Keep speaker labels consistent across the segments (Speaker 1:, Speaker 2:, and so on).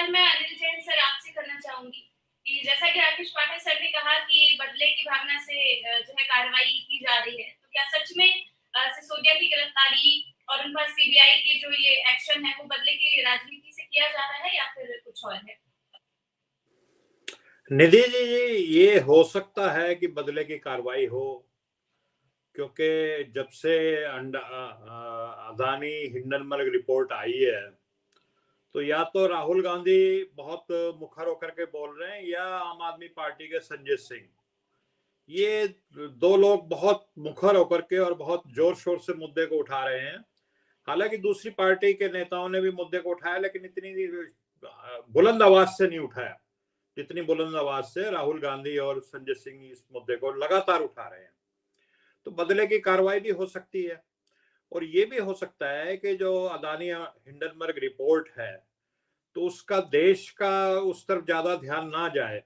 Speaker 1: सवाल मैं अनिल जैन सर आपसे करना चाहूंगी कि जैसा कि राकेश पाठक सर ने कहा कि बदले की भावना से जो है कार्रवाई की जा रही है, तो क्या सच में सिसोदिया की गिरफ्तारी और उन पर सीबीआई की जो ये एक्शन है वो बदले की राजनीति से किया जा रहा है या फिर कुछ और है?
Speaker 2: निधि जी, ये हो सकता है कि बदले की कार्रवाई हो, क्योंकि जब से अदानी हिंडनबर्ग रिपोर्ट आई है, तो या तो राहुल गांधी बहुत मुखर होकर के बोल रहे हैं या आम आदमी पार्टी के संजय सिंह, ये दो लोग बहुत मुखर होकर के और बहुत जोर शोर से मुद्दे को उठा रहे हैं। हालांकि दूसरी पार्टी के नेताओं ने भी मुद्दे को उठाया, लेकिन इतनी बुलंद आवाज से नहीं उठाया जितनी बुलंद आवाज से राहुल गांधी और संजय सिंह इस मुद्दे को लगातार उठा रहे हैं। तो बदले की कार्रवाई भी हो सकती है, और ये भी हो सकता है कि जो अदानी हिंडनबर्ग रिपोर्ट है, तो उसका देश का उस तरफ ज्यादा ध्यान ना जाए,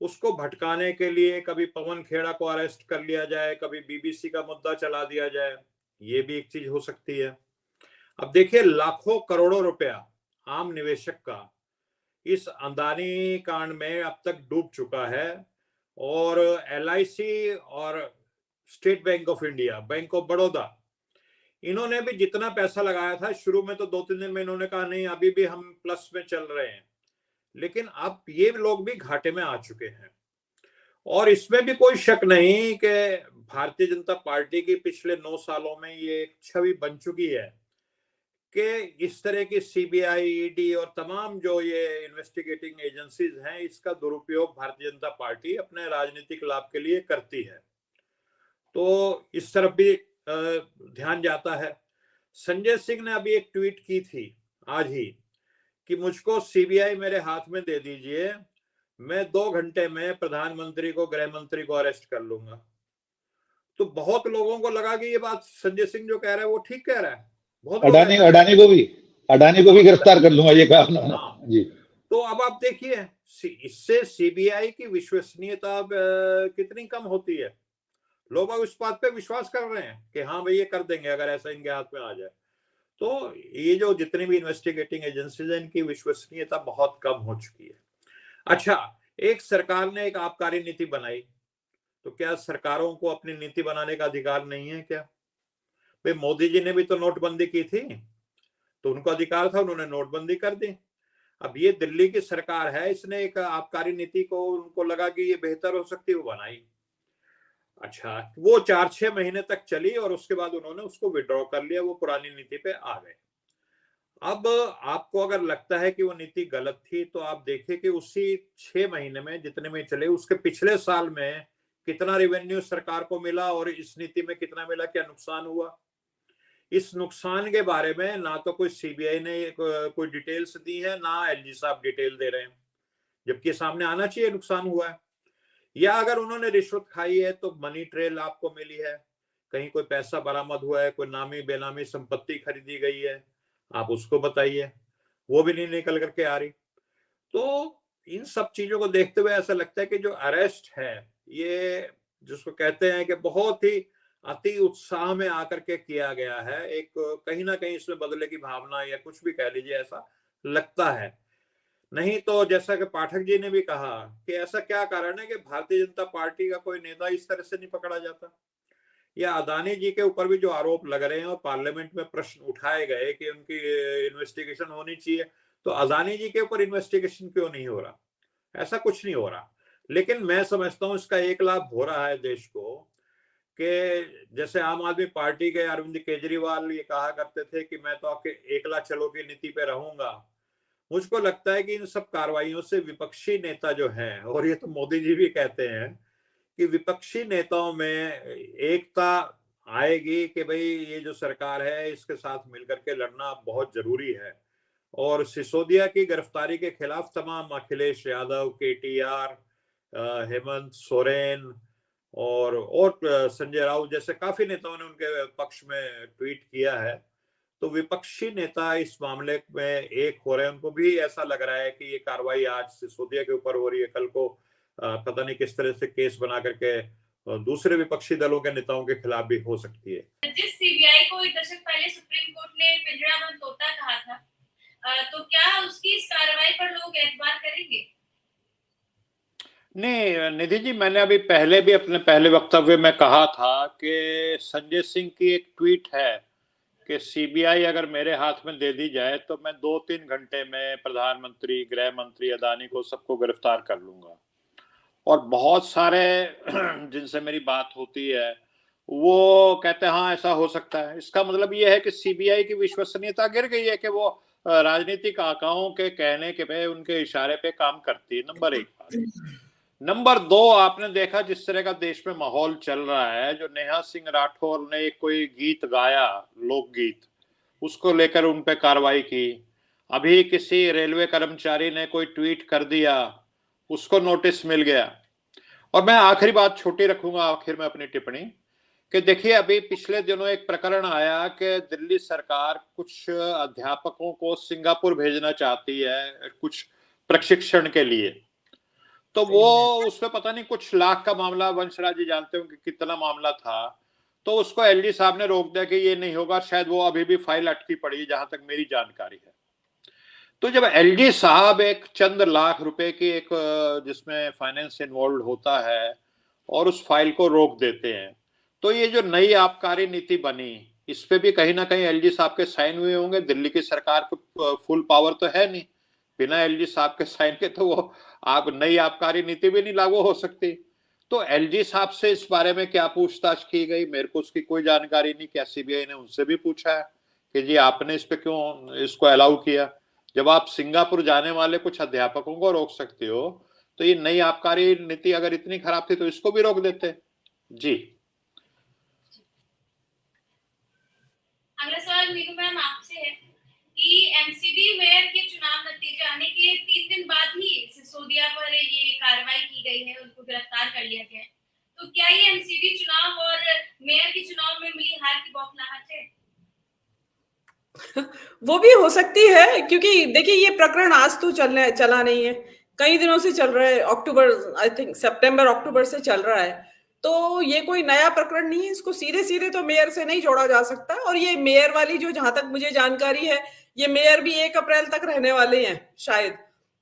Speaker 2: उसको भटकाने के लिए कभी पवन खेड़ा को अरेस्ट कर लिया जाए, कभी बीबीसी का मुद्दा चला दिया जाए। ये भी एक चीज हो सकती है। अब देखिए, लाखों करोड़ों रुपया आम निवेशक का इस अदानी कांड में अब तक डूब चुका है, और एलआईसी और state bank of India, bank of Baroda, इन्होंने भी जितना पैसा लगाया था शुरू में, तो 2-3 दिन में इन्होंने कहा नहीं अभी भी हम प्लस में चल रहे हैं, लेकिन अब ये लोग भी घाटे में आ चुके हैं। और इसमें भी कोई शक नहीं कि भारतीय जनता पार्टी की पिछले 9 सालों में ये एक छवि बन चुकी है कि इस तरह की सीबीआई, ईडी और तमाम जो ये इन्वेस्टिगेटिंग एजेंसीज हैं, इसका दुरुपयोग भारतीय जनता पार्टी अपने राजनीतिक लाभ के लिए करती है। तो इस तरफ भी ध्यान जाता है। संजय सिंह ने अभी एक ट्वीट की थी आज ही कि मुझको सीबीआई मेरे हाथ में दे दीजिए, मैं 2 घंटे में प्रधानमंत्री को, गृह मंत्री को अरेस्ट कर लूंगा। तो बहुत लोगों को लगा कि ये बात संजय सिंह जो कह रहा है वो ठीक कह रहा है। बहुत लोग
Speaker 3: अडानी
Speaker 2: ऐसा
Speaker 3: अडानी को भी गिरफ्तार कर लूंगा, ये कहा उन्होंने।
Speaker 2: हाँ।
Speaker 3: जी।
Speaker 2: तो अब आप देखिए, इससे सीबीआई की विश्वसनीयता कितनी कम होती है। लोग अब इस बात पे विश्वास कर रहे हैं कि हाँ भाई ये कर देंगे अगर ऐसा इनके हाथ में आ जाए। तो ये जो जितनी भी इन्वेस्टिगेटिंग एजेंसीज हैं, इनकी विश्वसनीयता बहुत कम हो चुकी है। अच्छा, एक सरकार ने एक आबकारी नीति बनाई, तो क्या सरकारों को अपनी नीति बनाने का अधिकार नहीं है क्या? भाई मोदी जी ने भी तो नोटबंदी की थी, तो उनको अधिकार था, उन्होंने नोटबंदी कर दी। अब ये दिल्ली की सरकार है, इसने एक आबकारी नीति को, उनको लगा कि ये बेहतर हो सकती है, वो बनाई। अच्छा, वो 4-6 महीने तक चली और उसके बाद उन्होंने उसको विड्रॉ कर लिया, वो पुरानी नीति पे आ गए। अब आपको अगर लगता है कि वो नीति गलत थी, तो आप देखिए कि उसी 6 महीने में जितने में चले, उसके पिछले साल में कितना रेवेन्यू सरकार को मिला और इस नीति में कितना मिला, क्या नुकसान हुआ। इस नुकसान के बारे में ना तो कोई सीबीआई ने कोई डिटेल्स दी है, ना एलजी साहब डिटेल दे रहे हैं, जबकि सामने आना चाहिए नुकसान हुआ है। या अगर उन्होंने रिश्वत खाई है तो मनी ट्रेल आपको मिली है, कहीं कोई पैसा बरामद हुआ है, कोई नामी बेनामी संपत्ति खरीदी गई है, आप उसको बताइए, वो भी नहीं निकल करके आ रही। तो इन सब चीजों को देखते हुए ऐसा लगता है कि जो अरेस्ट है, ये जिसको कहते हैं कि बहुत ही अति उत्साह में आकर के किया गया है, एक कहीं ना कहीं इसमें बदले की भावना या कुछ भी कह लीजिए, ऐसा लगता है। नहीं तो जैसा कि पाठक जी ने भी कहा कि ऐसा क्या कारण है कि भारतीय जनता पार्टी का कोई नेता इस तरह से नहीं पकड़ा जाता, या अदानी जी के ऊपर भी जो आरोप लग रहे हैं और पार्लियामेंट में प्रश्न उठाए गए कि उनकी इन्वेस्टिगेशन होनी चाहिए, तो अदानी जी के ऊपर इन्वेस्टिगेशन क्यों नहीं हो रहा? ऐसा कुछ नहीं हो रहा। लेकिन मैं समझता हूं इसका एक लाभ हो रहा है देश को, कि जैसे आम आदमी पार्टी के अरविंद केजरीवाल ये कहा करते थे कि मैं तो आपके एकला चलो की नीति पे रहूंगा। मुझको लगता है कि इन सब कार्रवाइयों से विपक्षी नेता जो हैं, और ये तो मोदी जी भी कहते हैं कि विपक्षी नेताओं में एकता आएगी कि भाई ये जो सरकार है इसके साथ मिलकर के लड़ना बहुत जरूरी है। और सिसोदिया की गिरफ्तारी के खिलाफ तमाम अखिलेश यादव, केटीआर, हेमंत सोरेन और संजय राउत जैसे काफी नेताओं ने उनके पक्ष में ट्वीट किया है। तो विपक्षी नेता इस मामले में एक हो रहे हैं, उनको भी ऐसा लग रहा है कि ये कार्रवाई आज सिसोदिया के ऊपर हो रही है, कल को पता नहीं किस तरह से केस बना करके दूसरे विपक्षी दलों के नेताओं के खिलाफ भी हो सकती है।
Speaker 1: जिस सीबीआई को एक दशक पहले सुप्रीम कोर्ट ने पिंजरा बंद तोता कहा था, तो क्या उसकी इस कार्रवाई पर लोग एतबार करेंगे?
Speaker 2: नहीं निधि जी, मैंने अभी पहले भी अपने पहले वक्तव्य में कहा था कि संजय सिंह की एक ट्वीट है कि सीबीआई अगर मेरे हाथ में दे दी जाए तो मैं 2-3 घंटे में प्रधानमंत्री, गृह मंत्री, अदानी को सबको गिरफ्तार कर लूंगा। और बहुत सारे जिनसे मेरी बात होती है वो कहते हैं हाँ ऐसा हो सकता है। इसका मतलब ये है कि सीबीआई की विश्वसनीयता गिर गई है कि वो राजनीतिक आकाओं के कहने के पे, उनके इशारे पे काम करती है। नंबर 1 बात। नंबर 2, आपने देखा जिस तरह का देश में माहौल चल रहा है, जो नेहा सिंह राठौर ने कोई गीत गाया, लोकगीत, उसको लेकर उन पे कार्रवाई की। अभी किसी रेलवे कर्मचारी ने कोई ट्वीट कर दिया, उसको नोटिस मिल गया। और मैं आखिरी बात छोटी रखूंगा आखिर में अपनी टिप्पणी कि देखिए अभी पिछले दिनों एक प्रकरण आया कि दिल्ली सरकार कुछ अध्यापकों को सिंगापुर भेजना चाहती है कुछ प्रशिक्षण के लिए। तो वो उसमें पता नहीं कुछ लाख का मामला, वंशराज जी जानते हो कि कितना मामला था। तो उसको एलजी साहब ने रोक दिया कि ये नहीं होगा। शायद वो अभी भी फाइल अटकी पड़ी है जहां तक मेरी जानकारी है। तो जब एलजी साहब एक चंद लाख रुपए की एक जिसमें फाइनेंस इन्वॉल्व होता है और उस फाइल को रोक देते हैं, तो ये जो नई आबकारी नीति बनी इस पे भी कहीं ना कहीं एलजी साहब के साइन हुए होंगे। दिल्ली की सरकार को फुल पावर तो है नहीं, बिना एलजी साहब के साइन के तो वो आप नई आबकारी नीति भी नहीं लागू हो सकती। तो एलजी साहब से इस बारे में क्या पूछताछ की गई, मेरे को उसकी कोई जानकारी नहीं। क्या सीबीआई ने उनसे भी पूछा है कि जी आपने इस पे क्यों इसको अलाउ किया? जब आप सिंगापुर जाने वाले कुछ अध्यापकों को रोक सकते हो तो ये नई आबकारी नीति अगर इतनी खराब थी तो इसको भी रोक देते। जी
Speaker 1: अगला सवाल मीनू मैम आपसे है कि एमसीडी मेयर के चुनाव नतीजे आने के 3 दिन बाद ही सिसोदिया पर ये कार्रवाई की गई है, उनको गिरफ्तार कर लिया गया है। तो क्या ये एमसीडी चुनाव और मेयर के चुनाव में मिली हार की बौखलाहट है?
Speaker 4: वो भी हो सकती है, क्योंकि देखिए ये प्रकरण आज तो चला नहीं है, कई दिनों से चल रहा है। अक्टूबर, आई थिंक सितंबर अक्टूबर से चल रहा है। तो ये कोई नया प्रकरण नहीं है, इसको सीधे सीधे तो मेयर से नहीं जोड़ा जा सकता। और ये मेयर वाली जो, जहां तक मुझे जानकारी है, ये मेयर भी 1 अप्रैल तक रहने वाले हैं शायद,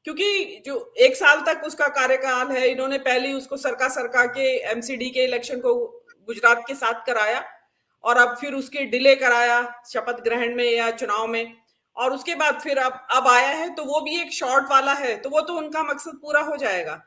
Speaker 4: क्योंकि जो 1 साल तक उसका कार्यकाल है। इन्होंने पहले उसको सरका के एमसीडी के इलेक्शन को गुजरात के साथ कराया और अब फिर उसके डिले कराया शपथ ग्रहण में या चुनाव में, और उसके बाद फिर अब आया है। तो वो भी एक शॉर्ट वाला है, तो वो तो उनका मकसद पूरा हो जाएगा।